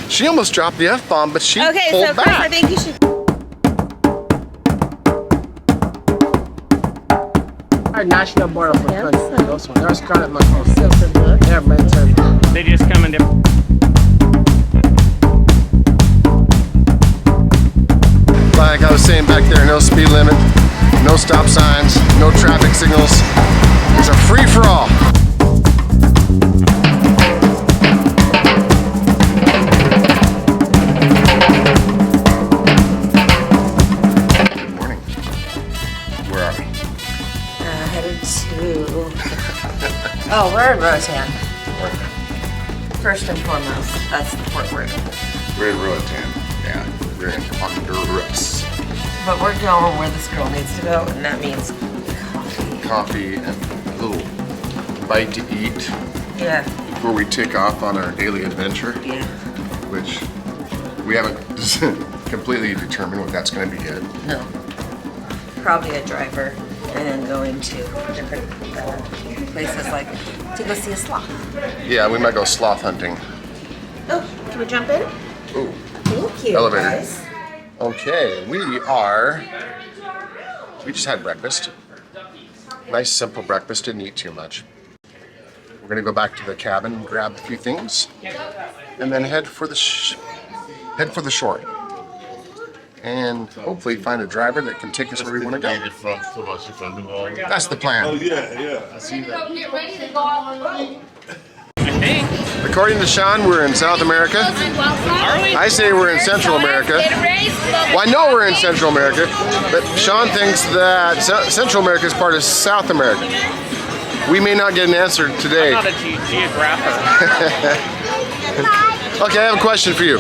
She almost dropped the F-bomb, but she pulled so back. Chris, I think you should. Our national border for country. Those ones. There's Scarlet Macaws. They're mental. They just come in different. Like I was saying back there, no speed limit, no stop signs, no traffic signals. It's a free-for-all. Good morning. Where are we? Headed to. Oh, we're in Roatan. First and foremost, that's the port word. We're in Roatan. Yeah, we're in Honduras. But we're going where this girl needs to go, and that means coffee. Coffee and a little bite to eat Yeah. before we take off on our daily adventure, Yeah. which we haven't completely determined what that's going to be yet. No. Probably a driver, and then going to different places like to go see a sloth. Yeah, we might go sloth hunting. Oh, can we jump in? Ooh. Thank you, Elevator. guys. Okay, we just had breakfast. Nice simple breakfast, didn't eat too much. We're gonna go back to the cabin, grab a few things, and then head for the shore. And hopefully find a driver that can take us where we want to go. That's the plan. Oh yeah. I see that. According to Sean, we're in South America. I say we're in Central America. Well, I know we're in Central America, but Sean thinks that Central America is part of South America. We may not get an answer today. I'm not a geographer. Okay, I have a question for you.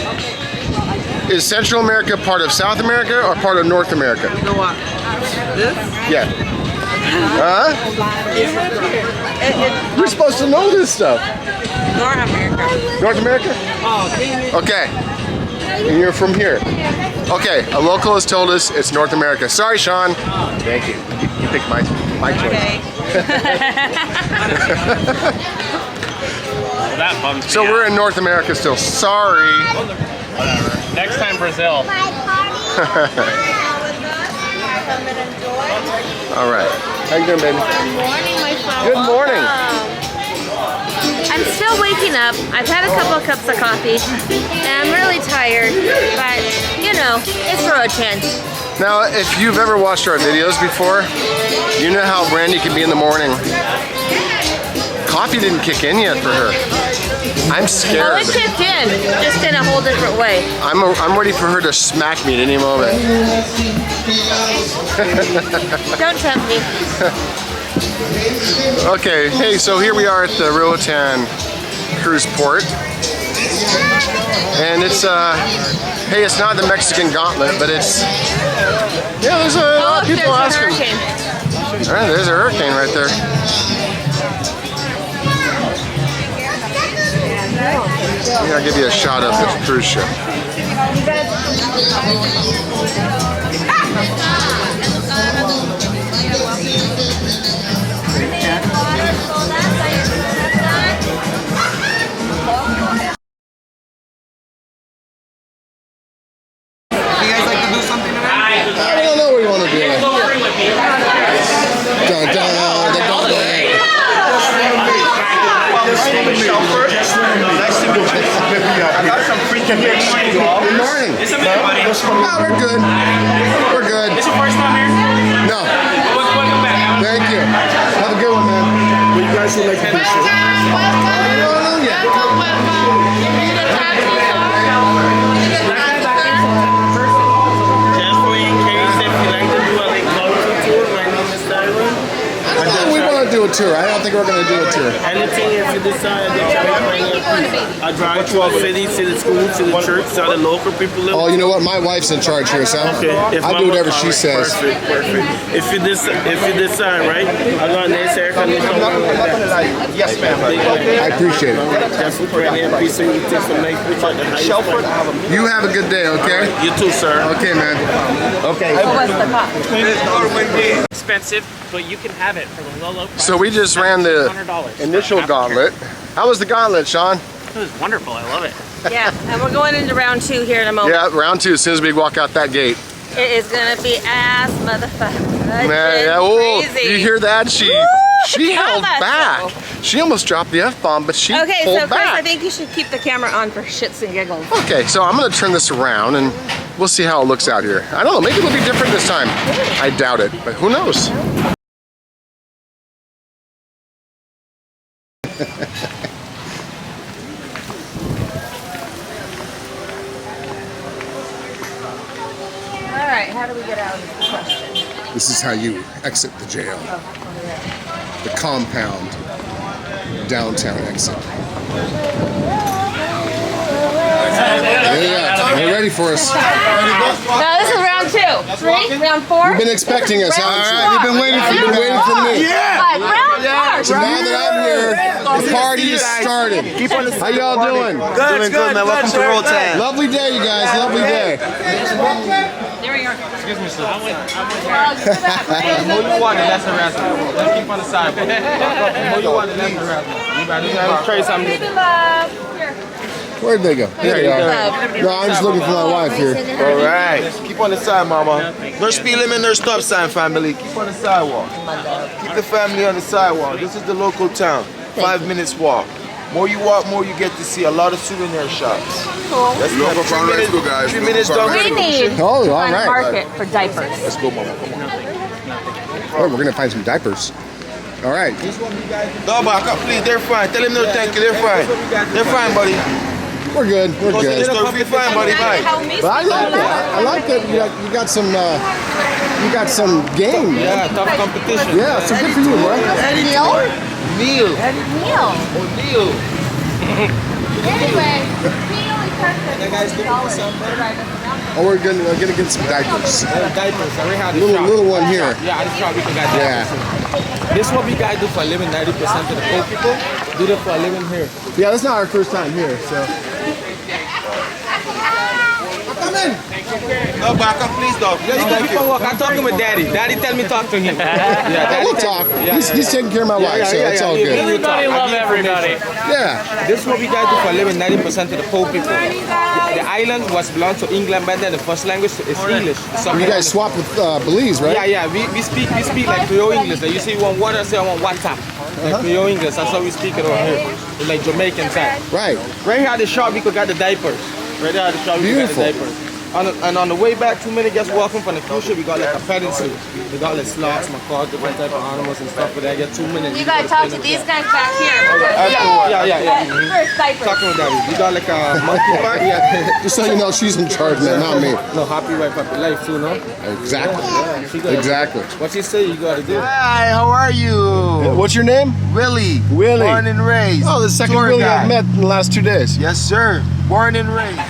Is Central America part of South America or part of North America? You know what? This? Yeah. Huh? You're supposed to know this stuff. North America. North America? Okay. And you're from here. Okay, a local has told us it's North America. Sorry, Sean. Thank you. You picked my choice. Okay. Well, that bums me So out. we're in North America still. Sorry. Whatever. Next time, Brazil. All right. How you doing, baby? Good morning, my friend. Good morning. I'm still waking up. I've had a couple of cups of coffee, and I'm really tired, but you know, it's Roatan. Now, if you've ever watched our videos before, you know how Brandi can be in the morning. Coffee didn't kick in yet for her. I'm Oh, scared. it kicked in, just in a whole different way. I'm ready for her to smack me at any moment. Don't tempt me. Okay, hey, so here we are at the Roatan cruise port. And it's, hey, it's not the Mexican gauntlet, but it's, yeah, there's a lot of people there's a asking. hurricane. All right, there's a hurricane right there. Yeah, I'll give you a shot of the cruise ship. I don't know what you want to do. Dun, dun, dun, dun, dun. I got some freaking big shit. Good morning. It's a minute, buddy. No, we're good. We're good. It's your first time here? No, Welcome back. thank you. Have a good one, man. What you guys would like to do? Just for in case if you like to do a like cultural tour, my name is Tyron. We want to do a tour. I don't think we're going to do a tour. Anything if you decide I drive to our city, to the school, to the church, so the local people live. Oh, you know what? My wife's in charge here, so Okay. If I'll do whatever she says. Perfect. If you decide, right? I got an air conditioner. Yes, ma'am. I appreciate it. Just for pray and peace, so you can take some nice pictures at the highest point. You have a good day, okay? You too, sir. Okay, man. Okay. What's the cost? Expensive, but you can have it for the low, low price. So we just ran the $100 initial for gauntlet. How was the gauntlet, Sean? It was wonderful. I love it. Yeah, and we're going into round 2 here in a moment. Yeah, round 2 as soon as we walk out that gate. It is gonna be ass motherfucker. Yeah, oh, Crazy. you hear that? She held How back. so? She almost dropped the F-bomb, but she Okay, pulled so Chris, back. I think you should keep the camera on for shits and giggles. Okay, so I'm gonna turn this around and we'll see how it looks out here. I don't know, maybe it'll be different this time. I doubt it, but who knows? All right, how do we get out of this question? This is how you exit the jail. The compound downtown exit. Yeah, they're ready for us. No, this is round 2. 3? Round 4? You've been expecting us, haven't you? You've been waiting for me. Round 4. So now that I'm here, the party is started. How y'all doing? Doing good, man. Welcome to Roatan. Lovely day, you guys. Lovely day. Excuse me, sir. I'm with Who you want? That's the rest. Let's keep on the side. Who you want? That's the rest. You better try something. Where'd they go? There they are. No, I'm just looking for my wife here. All right. Keep on the side, mama. No speed limit, no stop sign, family. Keep on the sidewalk. Keep the family on the sidewalk. This is the local town. 5 minutes walk. More you walk, more you get to see a lot of souvenir shops. Cool. Let's go. 3 minutes down We the need to Oh, all find a right. market for diapers. Let's go, mama. Come on. Oh, we're gonna find some diapers. All right. No, back up, please. They're fine. Tell them no thank you. They're fine. They're fine, buddy. We're good. We're Go to the good. store. Be fine, buddy. Bye. But I like that. I like that. You got some. You got some game. Yeah, tough competition. Yeah, so good for you, bro. Neil? Neil. Neil. O'Neil. Anyway, the only person Oh, we're gonna get some diapers. Diapers. I already had the Little shop. little one here. Yeah, I just thought we could get Yeah. diapers. This is what we guys do for a living. 90% of the poor people do it for a living here. Yeah, that's not our first time here, so. Come in. No, back up, please, dog. Yeah, you can keep on walking. I'm talking with Daddy. Daddy tell me talk to him. Yeah, Daddy We'll tell- talk. Yeah, He's taking care of my wife, so it's all good. everybody love everybody. Yeah. This is what we guys do for a living. 90% of the poor people. The island was belonged to England, but then the first language is English. You guys swap with Belize, right? Yeah. We speak like Creole English. Like you say you want water, I say I want water. Like Creole English. That's how we speak it over here. It's like Jamaican side. Right. Right here at the shop, we could get the diapers. Right there at the shop, we could get the Beautiful. diapers. And on the way back, 2 minutes just walking from the cruise ship, we got like a petting zoo. We got like sloths, macaws, different type of animals and stuff. But I get 2 minutes. You gotta talk to these guys back here. Yeah. First diapers. Talking with Daddy. We got like a monkey park. Yeah. Just so you know, she's in charge now, not me. No, happy wife, happy life too, no? Exactly. She gotta- Exactly. What you say, you gotta do. Hi, how are you? What's your name? Willie. Willie. Born and raised. Oh, the second Tour Willie guide. I've met in the last 2 days. Yes, sir. Born and raised.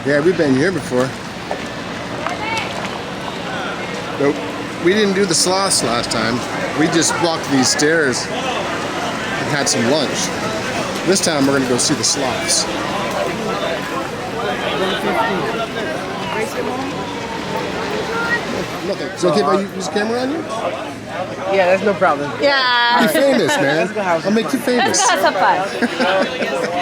Yeah, we've been here before. Nope. We didn't do the sloths last time. We just walked these stairs and had some lunch. This time we're gonna go see the sloths. Nothing. Is it okay if I use the camera on you? Yeah, that's no problem. Yeah. You're famous, man. I'll make you famous. Let's have fun.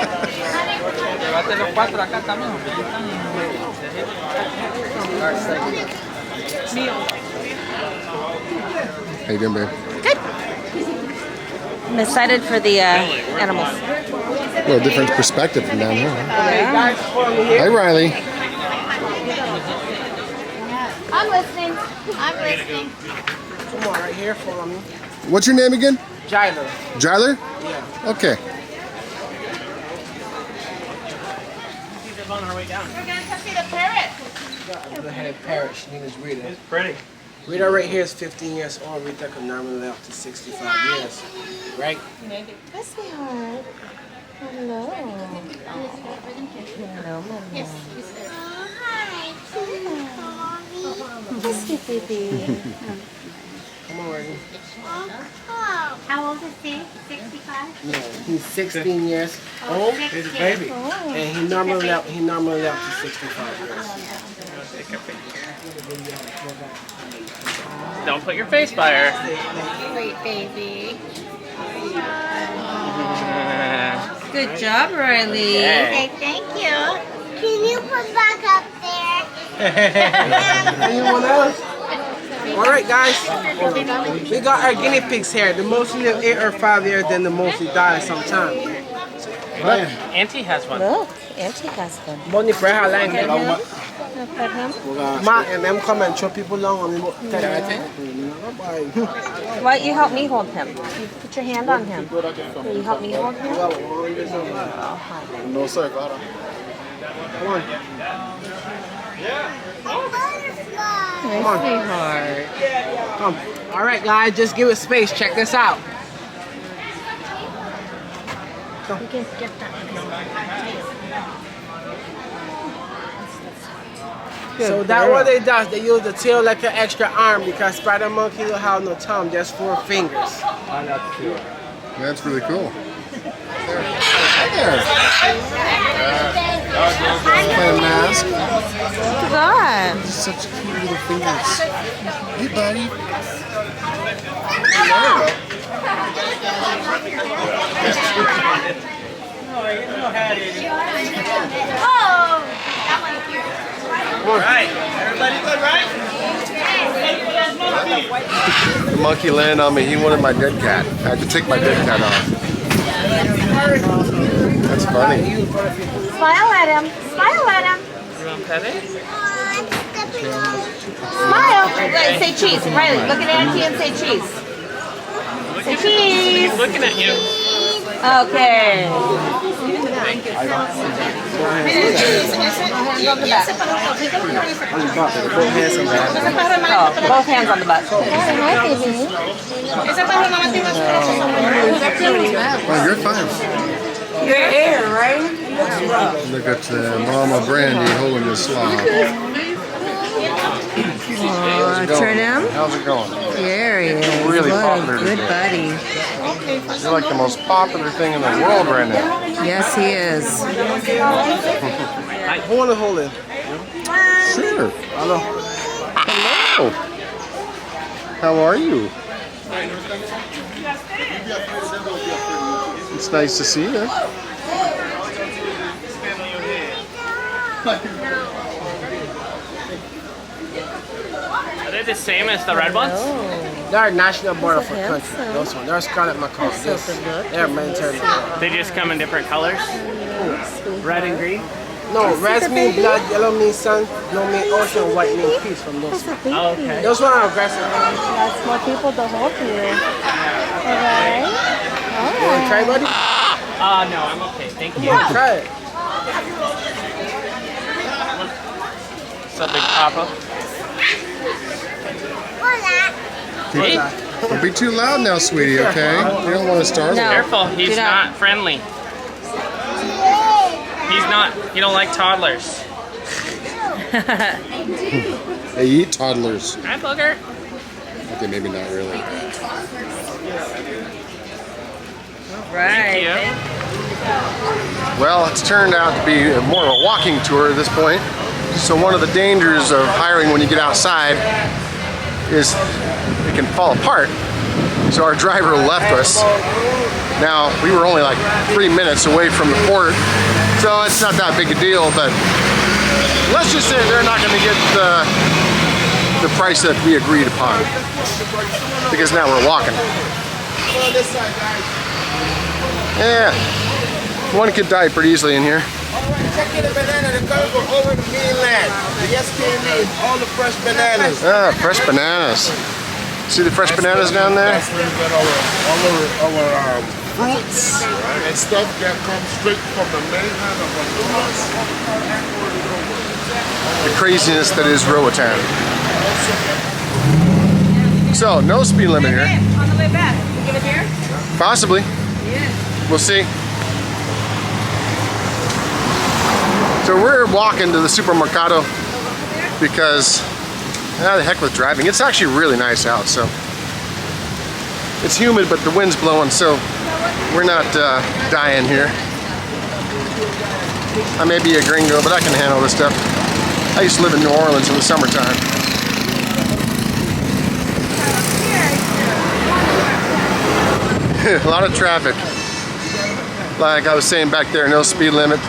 How you doing, babe? I'm excited for the animals. A little different perspective from down here. Hi, Riley. I'm listening. I'm listening. Come on, right here for me. What's your name again? Gyler. Jarler? Yeah. Okay. On our way down. We're gonna come see the parrot. The head parrot, she is Rita. It's pretty. Rita right here is 15 years old. Rita can normally live up to 65 years. Right? Hi, sweetheart. Hello. Hello, Mama. Yes, Yes, baby. Come on, Rita. How old is he? 65? No, he's 16 years old. He's a baby. And he normally live up to 65 years. Don't put your face by her. Sweet baby. Good job, Riley. Okay, thank you. Can you put back up there? Anyone else? All right, guys. We got our guinea pigs here. The mostly live 8 or 5 years, then the mostly die sometime. Auntie has one. Look, Auntie has one. Bonnie Freha Lang. Pet him. Mark and them come and show people long on the Why don't you help me hold him? You put your hand on him. Will you help me hold him? Oh, hi. No, sir. Got him. Come on. Come on, sweetheart. Come. All right, guys, just give it space. Check this out. You can get that. So that's what they do. They use the tail like an extra arm because spider monkey don't have no tongue, just 4 fingers. That's really cool. There. Playing mask. Look at that. Such cute little fingers. Hey, buddy. Right. Everybody good, right? The monkey landed on me. He wanted my dead cat. I had to take my dead cat off. That's funny. Smile at him. Smile at him. You want to pet it? Smile. Wait, say cheese. Riley, look at Auntie and say cheese. Say cheese. He's looking at you. Okay. Both hands on the butt. Oh, you're fine. Your hair, right? Look at Mama Brandi holding the sloth. Turn him. How's it going? There he is. Really what popular a good today. buddy. You're like the most popular thing in the world right now. Yes, he is. Who want to hold it? Sure. Hello. Hello. How are you? It's nice to see you. Are they the same as the red ones? They're national border for handsome. country. Those ones. They're scarlet macaws. So good look. They're military. They just come in different colors? Red and green? No, red mean blood, yellow means sun, blue mean ocean, white mean peace from those. Oh, okay. Those ones are aggressive. Lots more people to hold you. Alright. You want to try, buddy? No, I'm okay. Thank you. Try it. What's up, Big Papa? Hey, Don't be too loud now, sweetie, okay? You don't want to startle. No. careful. He's Do not. not friendly. He's not. He don't like toddlers. They eat toddlers. Hi, Booger. Okay, maybe not really. Thank you. Well, it's turned out to be more of a walking tour at this point. So one of the dangers of hiring when you get outside is it can fall apart. So our driver left us. Now, we were only like 3 minutes away from the port, so it's not that big a deal, but let's just say they're not gonna get the price that we agreed upon, because now we're walking. Yeah, one could die pretty easily in here. Check in the banana, the color from over the mainland. The SKM is all the fresh bananas. Ah, fresh bananas. See the fresh bananas down there? That's where we get our fruits and stuff that comes straight from the mainland of Honduras. The craziness that is Roatan. So, no speed limit here. On the way back. Give it here? Possibly. We'll see. So we're walking to the supermercado because the heck with driving. It's actually really nice out, so it's humid, but the wind's blowing, so we're not dying here. I may be a gringo, but I can handle this stuff. I used to live in New Orleans in the summertime. A lot of traffic. Like I was saying back there, no speed limit,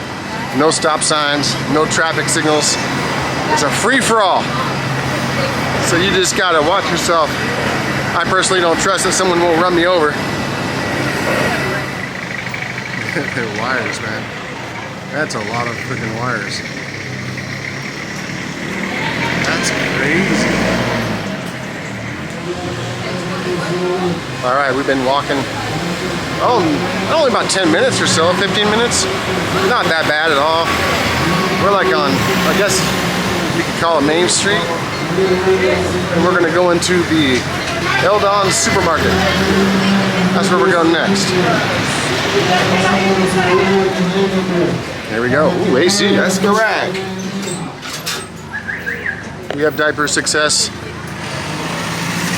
no stop signs, no traffic signals. It's a free-for-all. So you just gotta watch yourself. I personally don't trust that someone will run me over. Wires, man. That's a lot of freaking wires. That's crazy. All right, we've been walking, only about 10 minutes or so, 15 minutes. Not that bad at all. We're like on, I guess you could call it Main Street. And we're gonna go into the Eldon supermarket. That's where we're going next. There we go. Ooh, AC. That's correct. We have diaper success.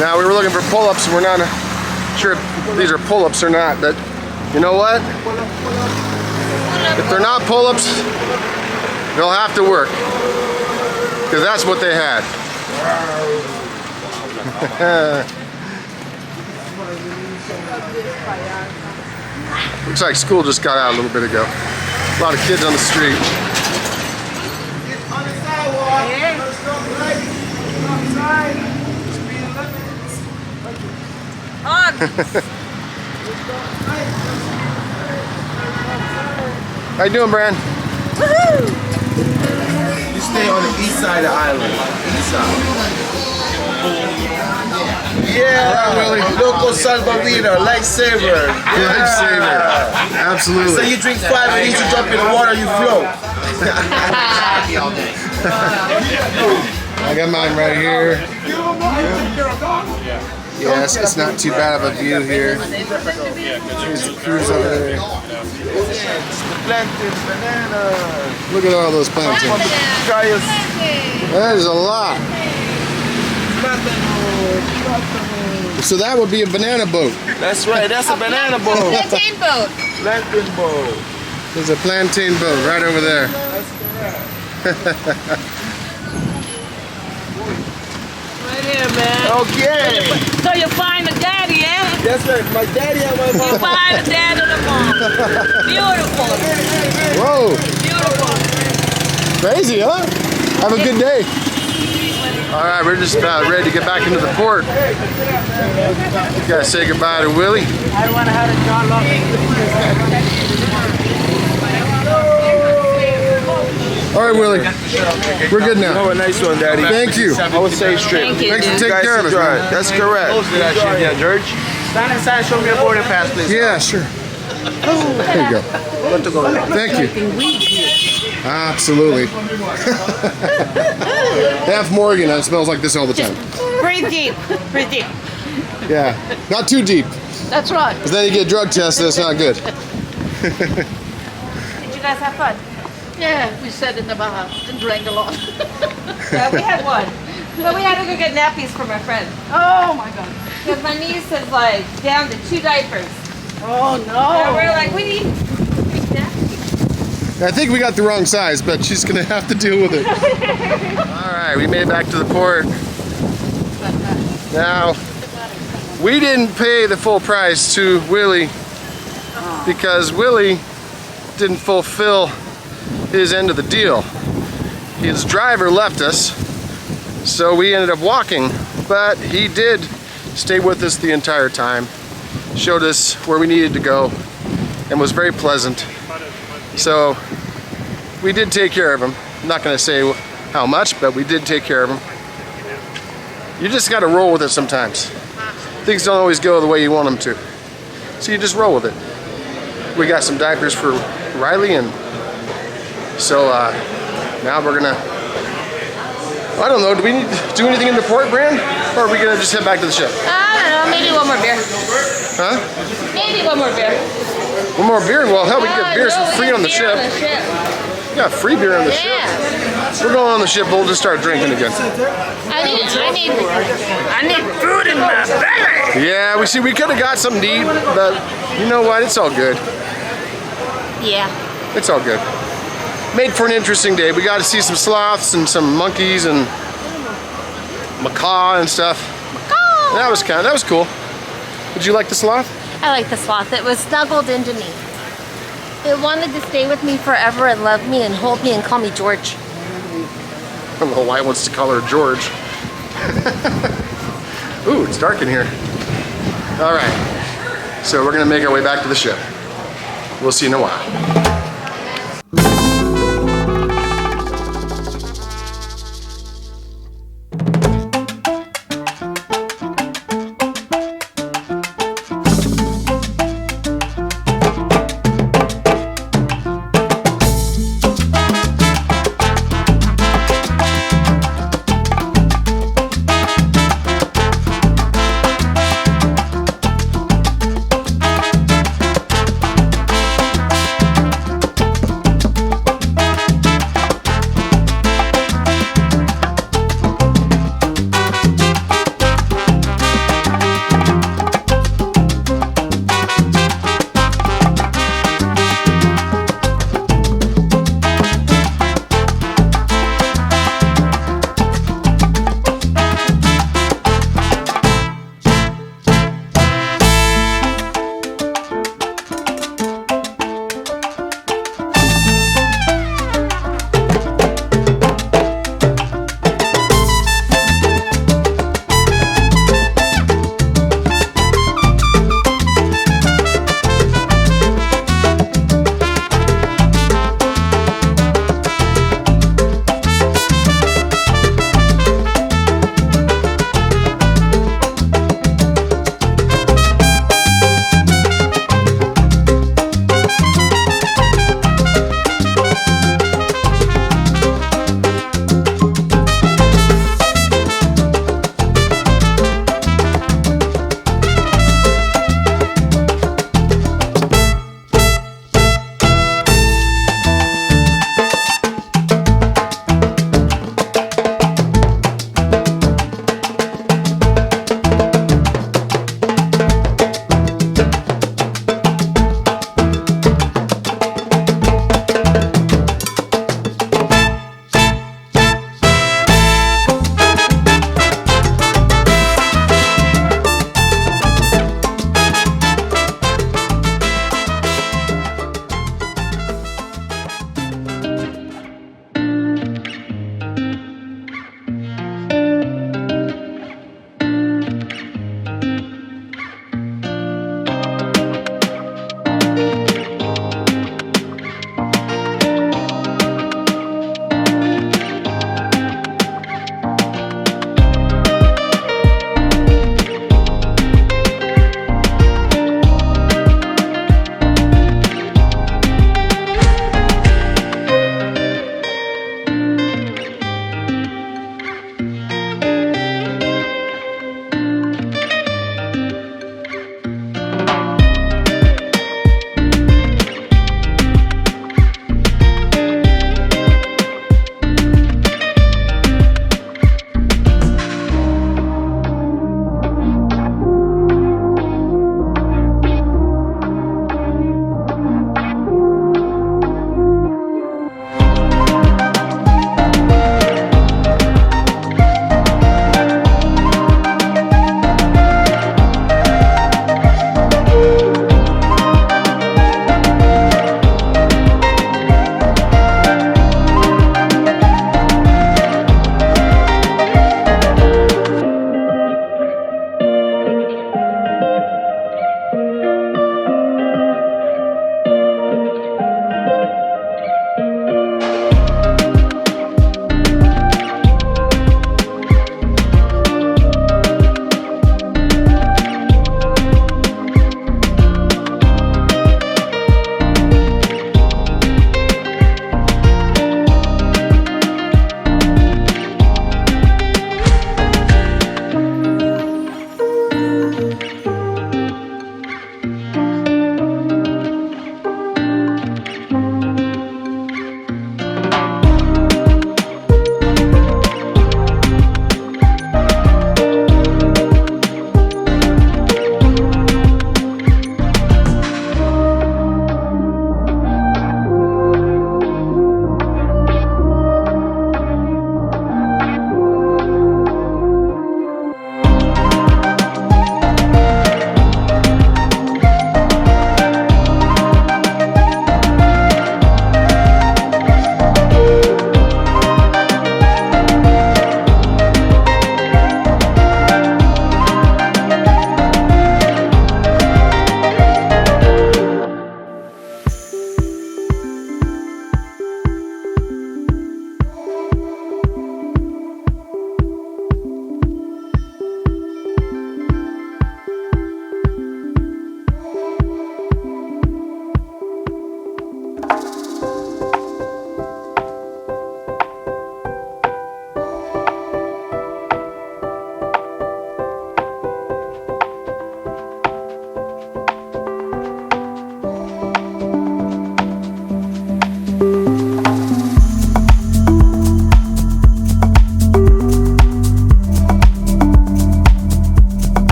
Now we were looking for pull-ups. We're not sure if these are pull-ups or not, but you know what? If they're not pull-ups, they'll have to work. Because that's what they had. Looks like school just got out a little bit ago. A lot of kids on the street. How you doing, Brand? You stay on the east side of the island. East side. Yeah, local salvavidas, lifesaver. Lifesaver. Absolutely. So you drink 5 and you jump in the water, you float. I got mine right here. Yes, it's not too bad of a view here. There's the cruise over there. Plantains, bananas. Look at all those plantains. Try us. That is a lot. So that would be a banana boat. That's right, that's a banana boat. Plantain boat. Plantain boat. There's a plantain boat right over there. Right here, man. Okay. So you find the daddy, eh? That's right, my daddy and my mom. You find the dad and the mom. Beautiful. Whoa, Beautiful. crazy, huh? Have a good day. All right, we're just about ready to get back into the port. We gotta say goodbye to Willie. I don't want to have a John Locke. All right, Willie. We're good now. Oh, a nice one, Daddy. Thank you. I would say straight. Thank you. Thanks for dude. taking care of us, man. That's correct. Yeah, George. Stand inside, show me your boarding pass, please. Yeah, sure. There you go. Thank you. Absolutely. Half Morgan, it smells like this all the time. Breathe deep. Breathe deep. Yeah, not too deep. That's right. Because then you get drug tested, it's not good. Did you guys have fun? Yeah, we sat in the bar and drank a lot. Yeah, we had one. But we had to go get nappies for my friend. Oh my god. Because my niece is like down to 2 diapers. Oh And no. we're like, we need nappies. I think we got the wrong size, but she's gonna have to deal with it. All right, we made it back to the port. Now, we didn't pay the full price to Willie because Willie didn't fulfill his end of the deal. His driver left us, so we ended up walking, but he did stay with us the entire time, showed us where we needed to go, and was very pleasant. So we did take care of him. I'm not going to say how much, but we did take care of him. You just got to roll with it sometimes. Things don't always go the way you want them to. So you just roll with it. We got some diapers for Riley, and so now we're gonna, I don't know, do we need to do anything in the port, Brand? Or are we gonna just head back to the ship? I don't know, maybe one more beer. Huh? Maybe one more beer. One more beer? Well, hell, we can get beers No, for we free get on the beer ship. on the ship. We got free beer on the ship. Yeah. We're going on the ship, but we'll just start drinking again. I need food in my belly. Yeah, we could have got something to eat, but you know what? It's all good. Yeah. It's all good. Made for an interesting day. We got to see some sloths and some monkeys and macaw and stuff. Macaw. That was cool. Did you like the sloth? I like the sloth. It was snuggled into me. It wanted to stay with me forever and love me and hold me and call me George. I don't know why it wants to call her George. Ooh, it's dark in here. All right, so we're gonna make our way back to the ship. We'll see you in a while.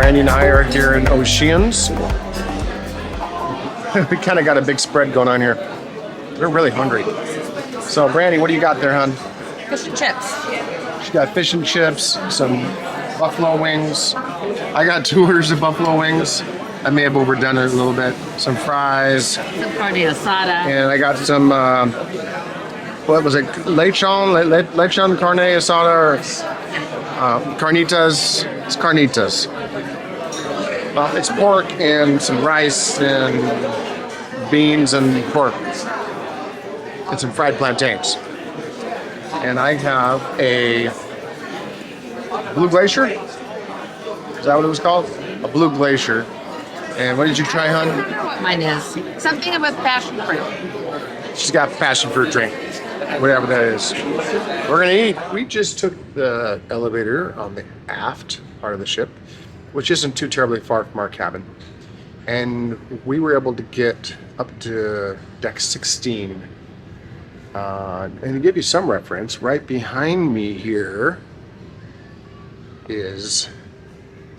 Brandi and I are here in Oceans. We kind of got a big spread going on here. We're really hungry. So Brandi, what do you got there, hon? Fish and chips. She got fish and chips, some buffalo wings. I got 2 orders of buffalo wings. I may have overdone it a little bit. Some fries. Some carne asada. And I got some, what was it? Lechon carne asada or carnitas? It's carnitas. Well, it's pork and some rice and beans and pork. And some fried plantains. And I have a Blue Glacier. Is that what it was called? A Blue Glacier. And what did you try, hon? Mine is something with passion fruit. She's got passion fruit drink, whatever that is. We're gonna eat. We just took the elevator on the aft part of the ship, which isn't too terribly far from our cabin. And we were able to get up to deck 16. And to give you some reference, right behind me here is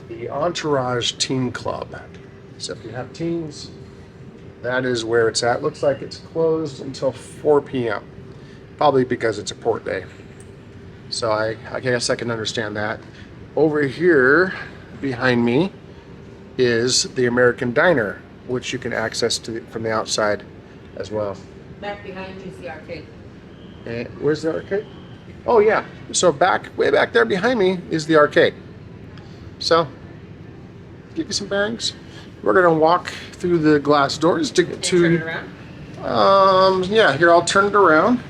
the Entourage Teen Club. So if you have teens, that is where it's at. Looks like it's closed until 4 p.m. Probably because it's a port day. So I guess I can understand that. Over here behind me is the American Diner, which you can access from the outside as well. Back behind you is the arcade. And where's the arcade? Oh yeah. So way back there behind me is the arcade. So give you some bearings. We're gonna walk through the glass doors to get to. Turn it around? Yeah, here I'll turn it around.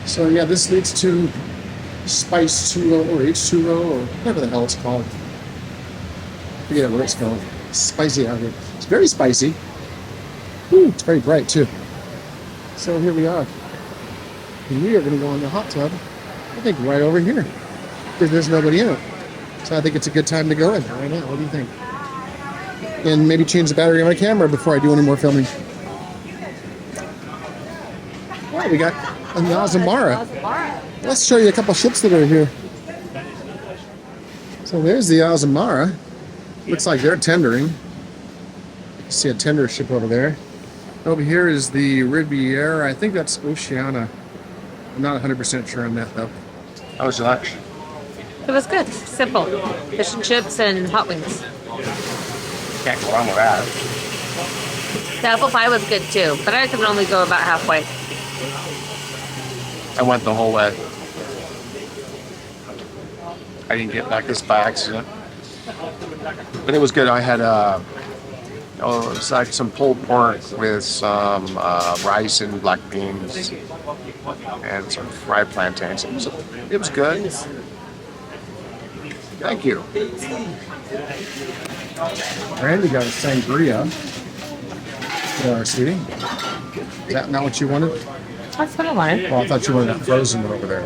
So yeah, this leads to Spice 2.0 or H2.0 or whatever the hell it's called. Forget where it's called. Spicy out here. It's very spicy. Ooh, it's very bright too. So here we are. And we are gonna go in the hot tub, I think right over here. Because there's nobody in it. So I think it's a good time to go in right now. What do you think? And maybe change the battery on my camera before I do any more filming. Oh, we got a Azamara. Let's show you a couple ships that are here. So there's the Azamara. Looks like they're tendering. You can see a tender ship over there. Over here is the Riviera. I think that's Oceana. I'm not 100% sure on that though. How was your lunch? It was good. Simple. Fish and chips and hot wings. Can't go wrong with that. The apple pie was good too, but I could only go about halfway. I went the whole way. I didn't get back this by accident. But it was good. I had it's like some pulled pork with some rice and black beans and some fried plantains. It was good. Thank you. Brandi got a sangria. There, sweetie. Is that not what you wanted? That's what I wanted. Well, I thought you wanted that frozen one over there. I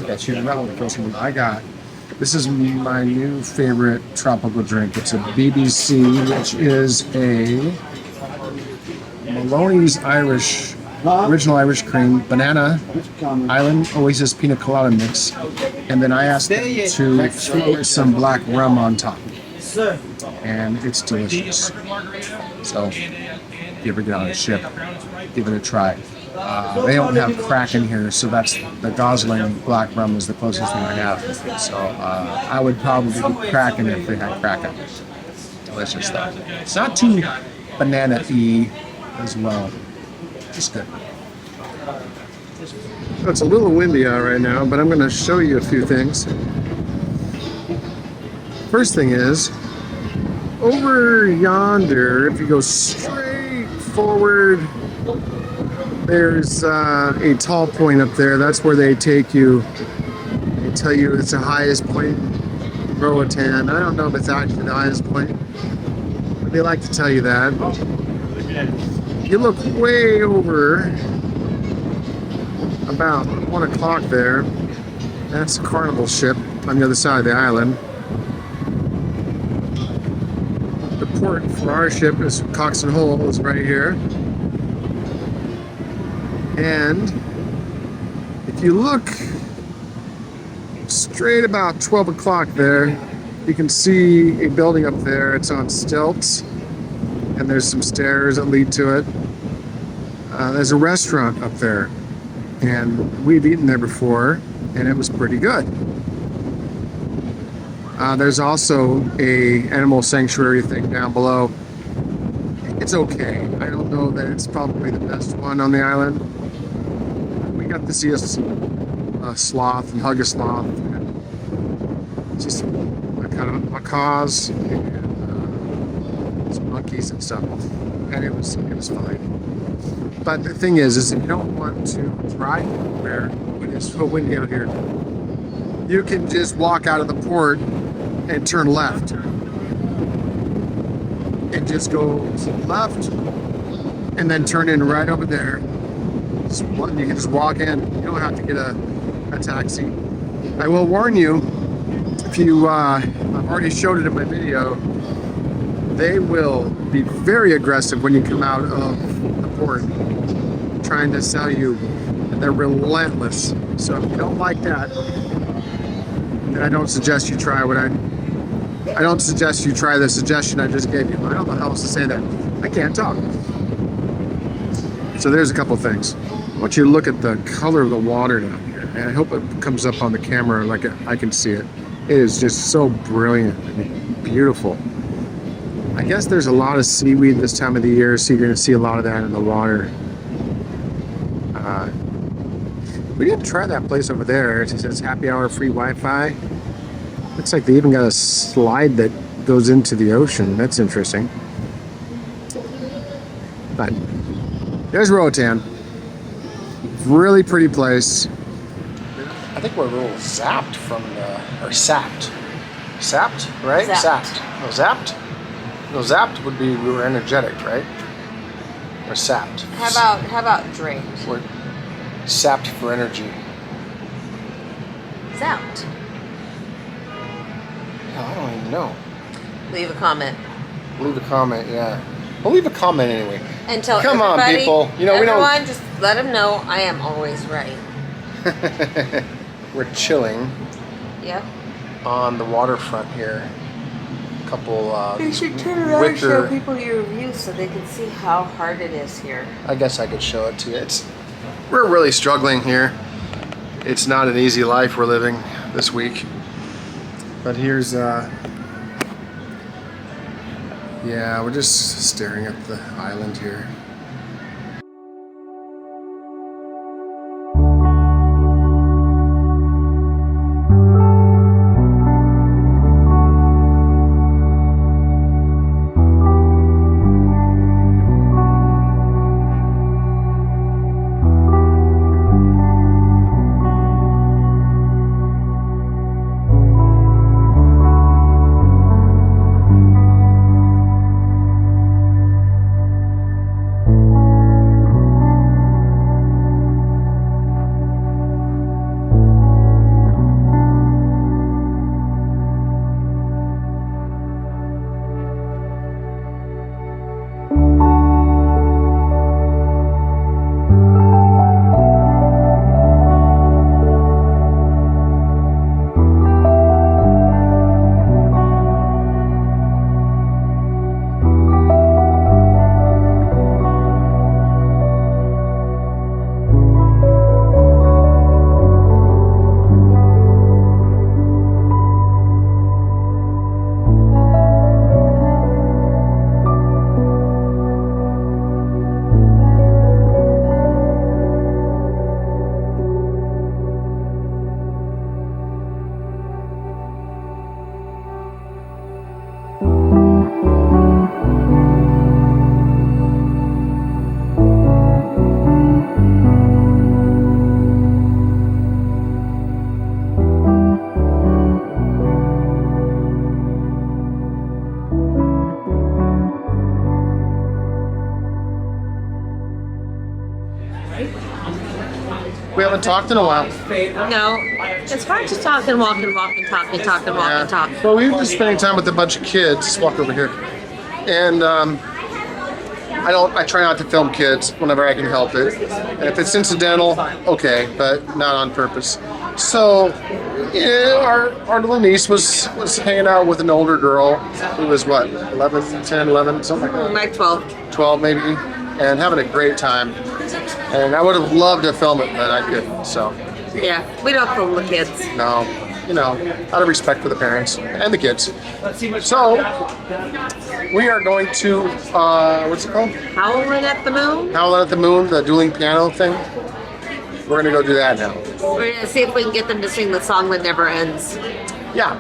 got you that one, the frozen one. I got. This is my new favorite tropical drink. It's a BBC, which is a Maloney's Irish, original Irish cream, banana, island oasis pina colada mix, and then I asked them to throw some black rum on top. And it's delicious. So, if you ever get on a ship, give it a try. They don't have Kraken here, so that's the Gosling black rum is the closest thing I have. So I would probably be Kraken if they had Kraken. Delicious though. It's not too banana-y as well. Just good. So it's a little windy out right now, but I'm going to show you a few things. First thing is, over yonder, if you go straight forward, there's a tall point up there. That's where they take you. They tell you it's the highest point in Roatan. I don't know if it's actually the highest point, but they like to tell you that. You look way over about 1 o'clock there. That's a Carnival ship on the other side of the island. The port for our ship is Coxen Hole, is right here. And if you look straight about 12 o'clock there, You can see a building up there. It's on stilts, and there's some stairs that lead to it. There's a restaurant up there, and we've eaten there before, and it was pretty good. There's also a animal sanctuary thing down below. It's okay. I don't know that it's probably the best one on the island. We got to see a sloth and hug a sloth, and just kind of macaws and some monkeys and stuff, and it was fine. But the thing is if you don't want to drive anywhere when it's so windy out here, you can just walk out of the port and turn left, and just go left, and then turn in right over there. You can just walk in. You don't have to get a taxi. I will warn you, if you, I've already showed it in my video, they will be very aggressive when you come out of the port, trying to sell you. They're relentless. So if you don't like that, then I don't suggest you try I don't suggest you try the suggestion I just gave you. I don't know how else to say that. I can't talk. So there's a couple things. I want you to look at the color of the water down here. And I hope it comes up on the camera like I can see it. It is just so brilliant and beautiful. I guess there's a lot of seaweed this time of the year, so you're going to see a lot of that in the water. We didn't try that place over there. It says happy hour, free Wi-Fi. Looks like they even got a slide that goes into the ocean. That's interesting. But there's Roatan. Really pretty place. I think we're a little zapped from or sapped. Sapped, right? Zapped. No, zapped? No, zapped would be we were energetic, right? Or sapped. How about drained? We're sapped for energy. Zapped. Hell, I don't even know. Leave a comment. Leave a comment, yeah. Well, leave a comment anyway. And tell Come on, everybody, people. You know, everyone, just let them know I am always right. We're chilling Yep. on the waterfront here. A couple You should turn around and show people your reviews so they can see how hard it is here. I guess I could show it to you. We're really struggling here. It's not an easy life we're living this week. But here's yeah, we're just staring at the island here. We haven't talked in a while. No, it's hard to talk and walk and walk and talk and talk and walk and talk. Well, we were just spending time with a bunch of kids. Let's walk over here. And I try not to film kids whenever I can help it. And if it's incidental, okay, but not on purpose. So, yeah, our little niece was hanging out with an older girl who was what, 11, 10, 11, something like that? Like 12. 12 maybe, and having a great time. And I would have loved to film it, but I couldn't, so. Yeah, we don't film the kids. No, you know, out of respect for the parents and the kids. So, we are going to, what's it called? Howling at the Moon? Howl at the Moon, the dueling piano thing. We're gonna go do that now. We're gonna see if we can get them to sing the song that never ends. Yeah.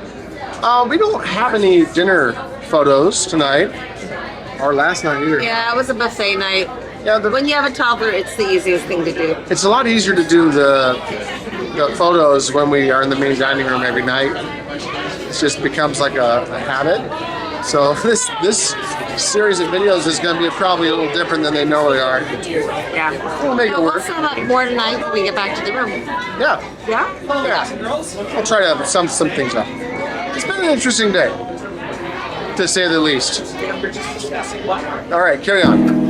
We don't have any dinner photos tonight, or last night either. Yeah, it was a buffet night. Yeah, When you have a toddler, it's the easiest thing to do. it's a lot easier to do the photos when we are in the main dining room every night. It just becomes like a habit. So this series of videos is going to be probably a little different than they normally are. Yeah. We'll make it We'll work. set up more tonight when we get back to the room. Yeah, Yeah? yeah. I'll try to sum some things up. It's been an interesting day, to say the least. All right, carry on.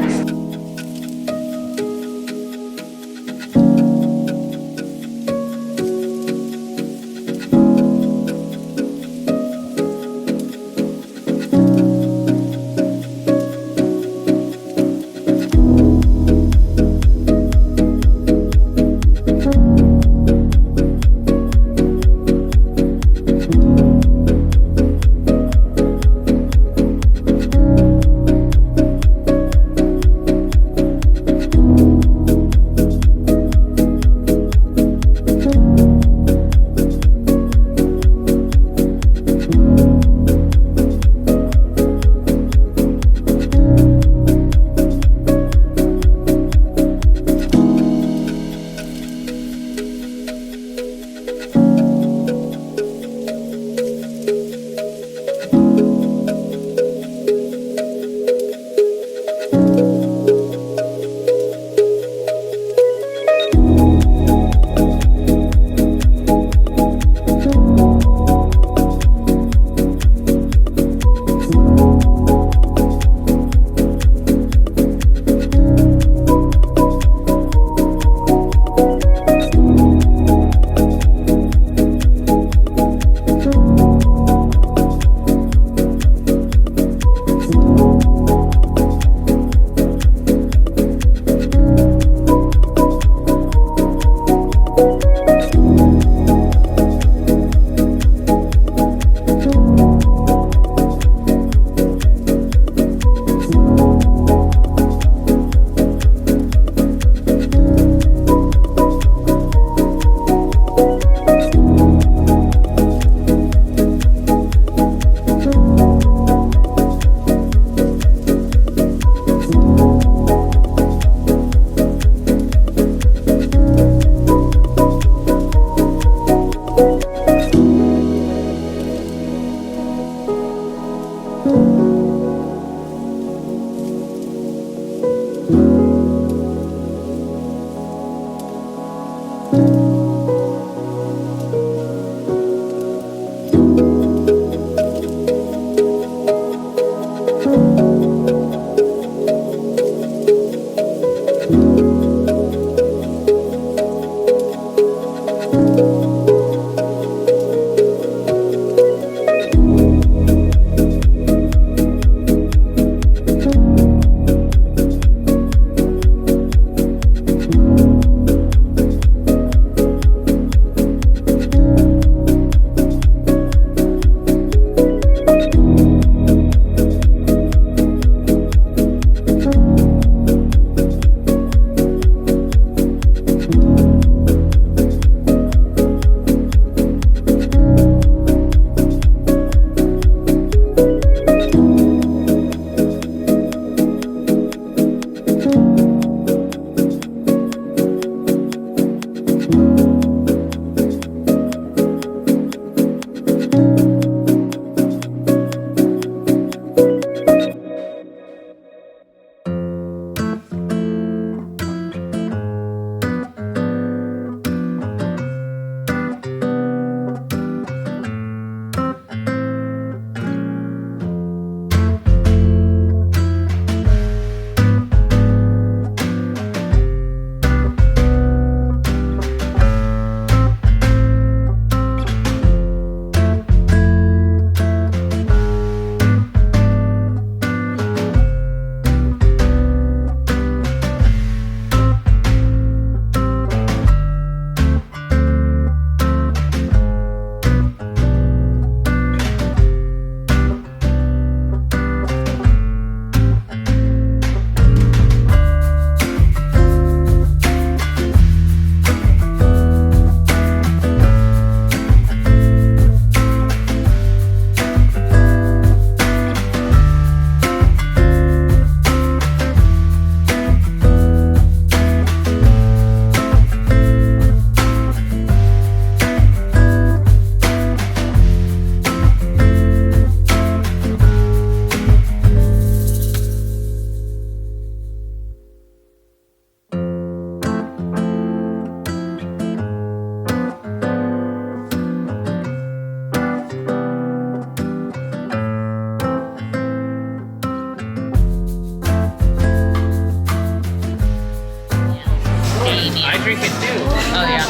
drinking too. Oh yeah.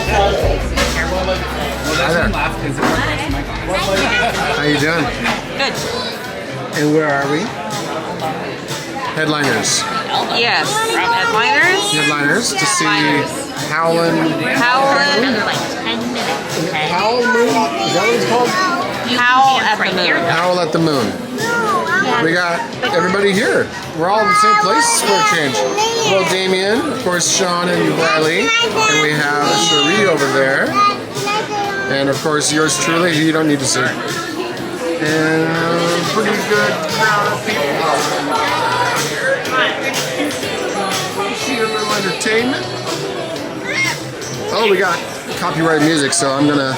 Hi there. How you doing? Good. And where are we? Headliners. Yes. Headliners. To see Howlin'. Another like 10 minutes. Okay. Howl Moon? Is that what it's called? Howl at the moon. Howl at the Moon. We got everybody here. We're all in the same place for a change. Hello, Damien. Of course, Sean and Riley. And we have Cherie over there. And of course, yours truly, who you don't need to see. And pretty good crowd of people. See a little entertainment. Oh, we got copyright music, so I'm gonna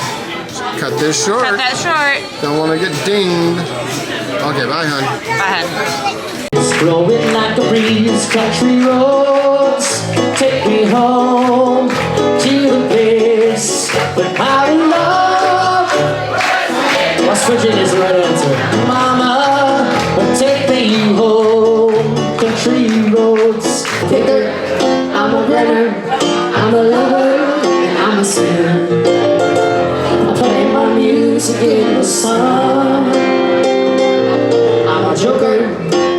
cut this short. Cut that short. Don't want to get dinged. Okay, bye, hon. Bye. It's flowing like a breeze, country roads take me home to the place with my love. West Virginia's the right answer. Mama, take me home, country roads. I'm a runner, I'm a lover, and I'm a sinner. I play my music in the sun. I'm a joker,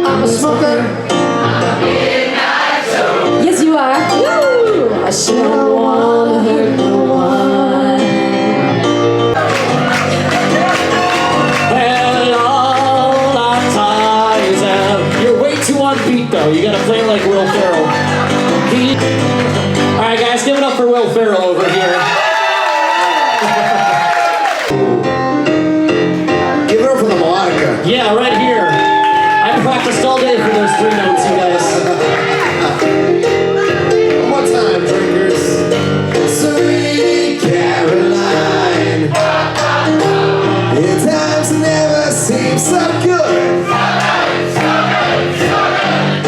I'm a smoker, I'm a midnight show. Yes, you are. Woo! I sure don't wanna hurt no one. Well, all our ties out. You're way too on beat, though. You gotta play like Will Ferrell. All right, guys, give it up for Will Ferrell over here. Give it up for the melodica. Yeah, right here. I practiced all day for those 3 notes, you guys. One more time, drinkers. Sweet Caroline. Your times never seem so good.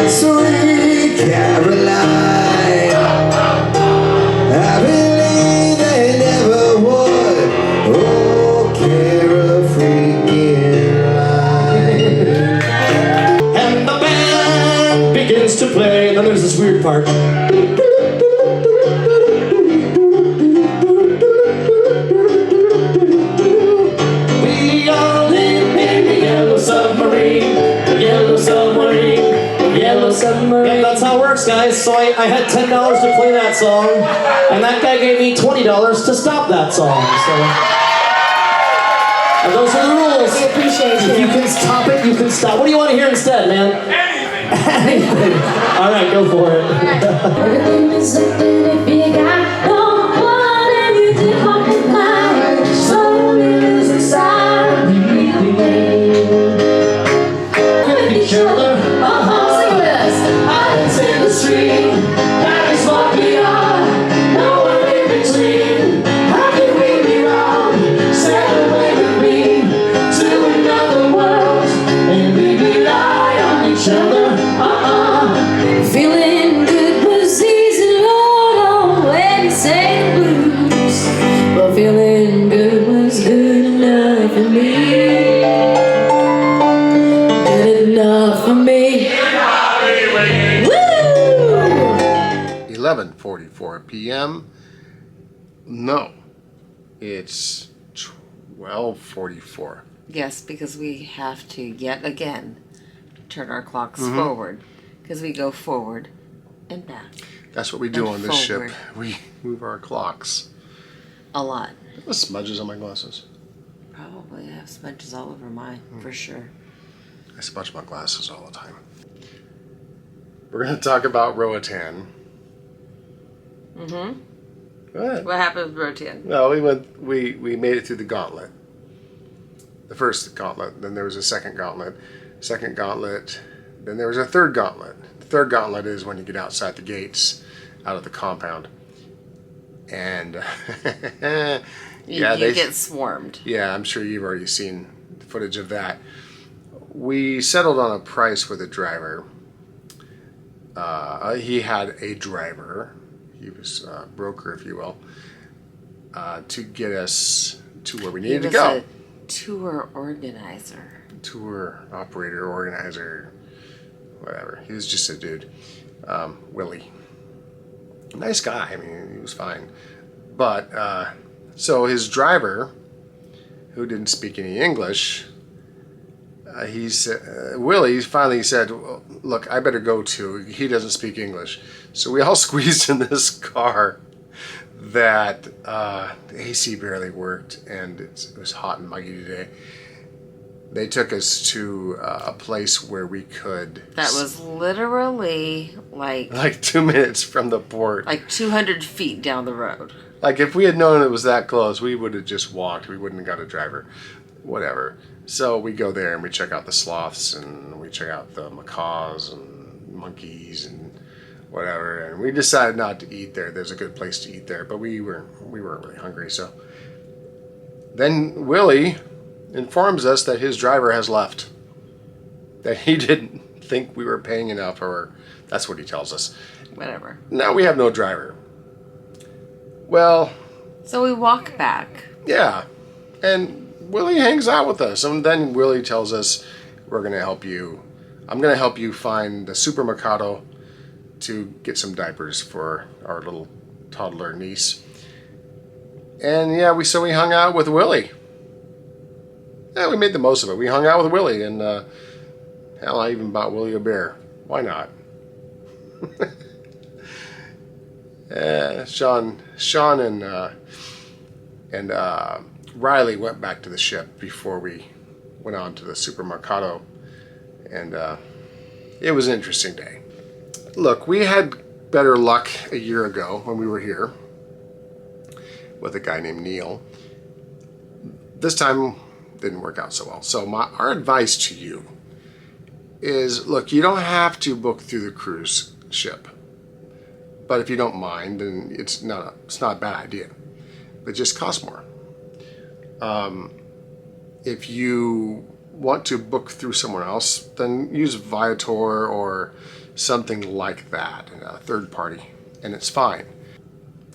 Sweet Caroline. I believe they never would. Oh, carefree Caroline. And the band begins to play. Then there's this weird part. We all live in the yellow submarine, the yellow submarine, the yellow submarine. And that's how it works, guys. So I had $10 to play that song, and that guy gave me $20 to stop that song. So. And those are the rules. We appreciate it. If you can stop it, you can stop. What do you want to hear instead, man? Anything. All right, go for it. Everything is something if you got no one and you did hop in line. Slowly lose the sound of with each other. Sing with us. Islands in the stream. That is what we are. No one in between. How can we be wrong? Sail away with me to another world, and we rely on each other. Feeling good was easy, Lord, oh, when you sang the blues. But feeling good was good enough for me. Good enough for me. Woo! 11:44 p.m. No, it's 12:44. Yes, because we have to yet again turn our clocks forward. Because we go forward and back. That's what we do on this forward. ship. We move our clocks. A lot. The smudges on my glasses. Probably have smudges all over mine, for sure. I smudge my glasses all the time. We're going to talk about Roatan. Mm-hmm. What? What happened with Roatan? Well, we made it through the gauntlet. The first gauntlet, then there was a second gauntlet. Second gauntlet, then there was a third gauntlet. The third gauntlet is when you get outside the gates, out of the compound. And yeah, you get swarmed. Yeah, I'm sure you've already seen footage of that. We settled on a price with a driver. He had a driver. He was a broker, if you will, to get us to where we needed to go. He was a tour organizer. Tour operator, organizer, whatever. He was just a dude. Willie. Nice guy. I mean, he was fine. But, so his driver, who didn't speak any English, Willie finally said, well, look, I better go too. He doesn't speak English. So we all squeezed in this car that the AC barely worked, and it was hot and muggy today. They took us to a place where we could... That was literally like 2 minutes from the port. Like 200 feet down the road. Like if we had known it was that close, we would have just walked. We wouldn't have got a driver. Whatever. So we go there and we check out the sloths and we check out the macaws and monkeys and whatever. And we decided not to eat there. There's a good place to eat there, but we weren't really hungry. So then Willie informs us that his driver has left. That he didn't think we were paying enough, or that's what he tells us. Whatever. Now we have no driver. Well... So we walk back. Yeah. And Willie hangs out with us. And then Willie tells us, we're going to help you. I'm going to help you find the Super Mikado to get some diapers for our little toddler niece. And yeah, so we hung out with Willie. Yeah, we made the most of it. We hung out with Willie, and hell, I even bought Willie a bear. Why not? Sean and Riley went back to the ship before we went on to the Super Mikado, and it was an interesting day. Look, we had better luck a year ago when we were here with a guy named Neil. This time didn't work out so well. So our advice to you is, look, you don't have to book through the cruise ship, but if you don't mind, then it's not a bad idea. It just costs more. If you want to book through someone else, then use Viator or something like that, a third party, and it's fine.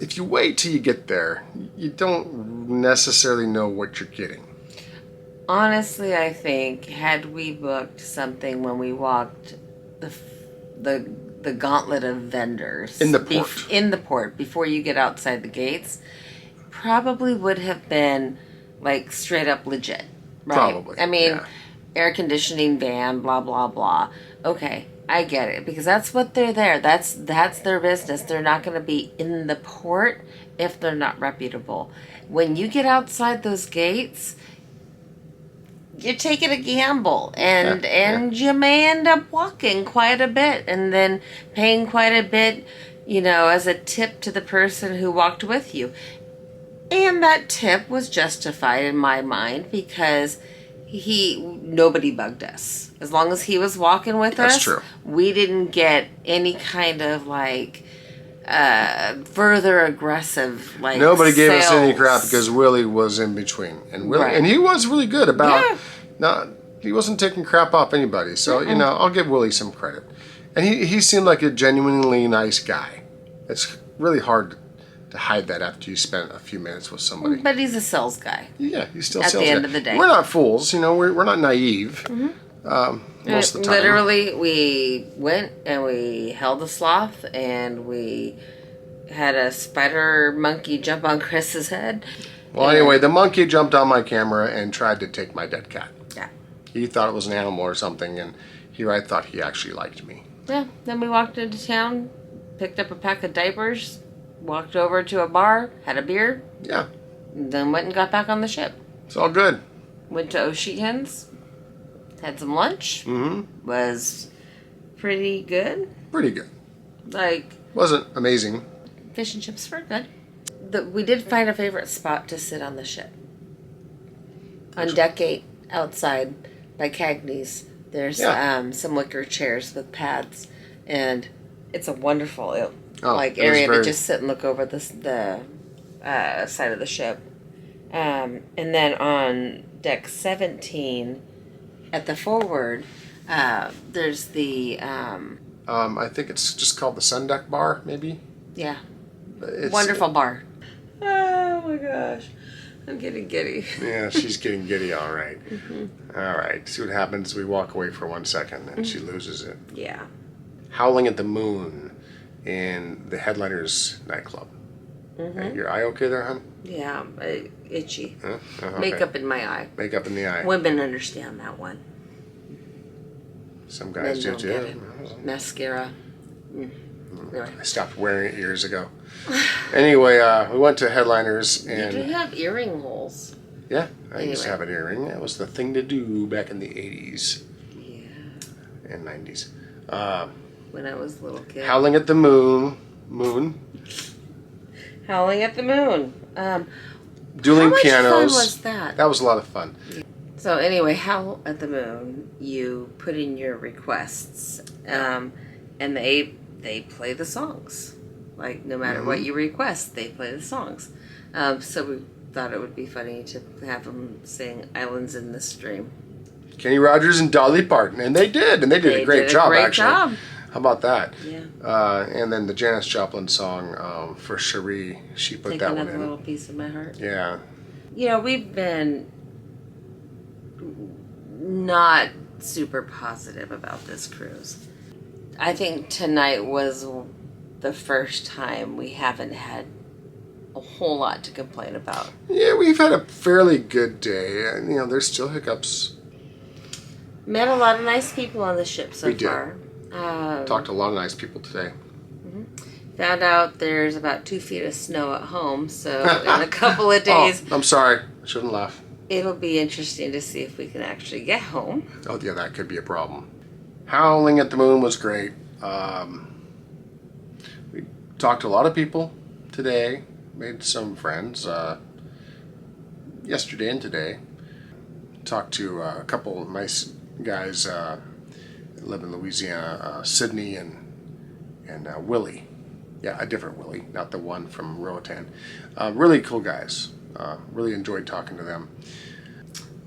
If you wait till you get there, you don't necessarily know what you're getting. Honestly, I think had we booked something when we walked the gauntlet of vendors in the port before you get outside the gates, probably would have been like straight up legit, right? Probably. I mean, yeah. Air conditioning van, blah blah blah. Okay, I get it, because that's what they're there. That's their business. They're not going to be in the port if they're not reputable. When you get outside those gates, you're taking a gamble, and you may end up walking quite a bit and then paying quite a bit, as a tip to the person who walked with you. And that tip was justified in my mind, because nobody bugged us. As long as he was walking with us, true. We didn't get any kind of further aggressive nobody gave us any sales. crap, because Willie was in between, and Willie, Right. and he was really good about he wasn't taking crap off anybody. So I'll give Willie some credit, and he seemed like a genuinely nice guy. It's really hard to hide that after you spent a few minutes with somebody. But he's a sales guy. Yeah, he's still at sales the end guy. of the day. We're not fools, we're not naive. Most of the time. Literally, we went and we held a sloth, and we had a spider monkey jump on Chris's head. Well, anyway, the monkey jumped on my camera and tried to take my dead cat. Yeah. He thought it was an animal or something, and I thought he actually liked me. Yeah. Then we walked into town, picked up a pack of diapers, walked over to a bar, had a beer. Yeah. Then went and got back on the ship. It's all good. Went to O'Sheehan's, had some lunch. Mm-hmm. Was pretty good. Pretty good. Wasn't amazing. Fish and chips were good. We did find a favorite spot to sit on the ship. On deck 8, outside by Cagney's, there's some wicker chairs with pads, and it's a wonderful area to just sit and look over the side of the ship. And then on deck 17, at the forward, there's the I think it's just called the Sun Deck Bar, maybe. Yeah. It's wonderful bar. Oh my gosh. I'm getting giddy. Yeah, she's getting giddy, all right. Mm-hmm. All right, see what happens. We walk away for 1 second and she loses it. Yeah. Howling at the Moon in the Headliners nightclub. Mm-hmm. Your eye okay there, hon? Yeah, itchy. Okay. Makeup in my eye. Makeup in the eye. Women understand that one. Some guys do Men don't too. get it. Mascara. Anyway. I stopped wearing it years ago. Anyway, we went to Headliners and You do have earring holes. yeah, I used to have an earring. That was the thing to do back in the 80s. Yeah. And 90s. When I was a little kid. Howling at the Moon. Howling at the Moon. Dueling how much pianos. fun was that? That was a lot of fun. So anyway, Howl at the Moon, you put in your requests, and they play the songs. Like, no matter what you request, they play the songs. So we thought it would be funny to have them sing Islands in the Stream. Kenny Rogers and Dolly Parton, and they did a great job, actually. How about that? Yeah. And then the Janis Joplin song for Cherie, she put Take that one another in. little piece of my heart. Yeah. You know, we've been not super positive about this cruise. I think tonight was the first time we haven't had a whole lot to complain about. Yeah, we've had a fairly good day. And, you know, there's still hiccups. Met a lot of nice people on the ship so far. Talked to a lot of nice people today. Found out there's about 2 feet of snow at home, so in a couple of days... Oh, I'm sorry. I shouldn't laugh. It'll be interesting to see if we can actually get home. Oh, yeah, that could be a problem. Howling at the Moon was great. We talked to a lot of people today. Made some friends yesterday and today. Talked to a couple of nice guys that live in Louisiana, Sydney and Willie. Yeah, a different Willie, not the one from Roatan. Really cool guys. Really enjoyed talking to them.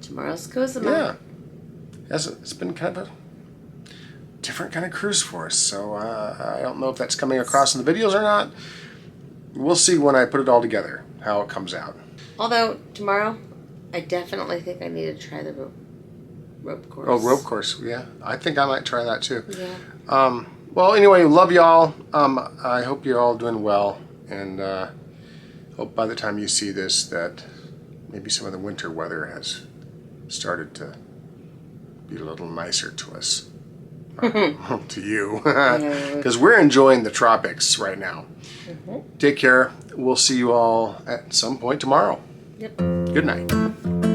Tomorrow's Cozumel. Yeah. It's been kind of a different kind of cruise for us, so I don't know if that's coming across in the videos or not. We'll see when I put it all together, how it comes out. Although, tomorrow, I definitely think I need to try the rope course. Oh, rope course, yeah. I think I might try that too. Yeah. Well, anyway, love y'all. I hope you're all doing well, and hope by the time you see this that maybe some of the winter weather has started to be a little nicer to us. To you. Because we're enjoying the tropics right now. Take care. We'll see you all at some point tomorrow. Yep. Good night.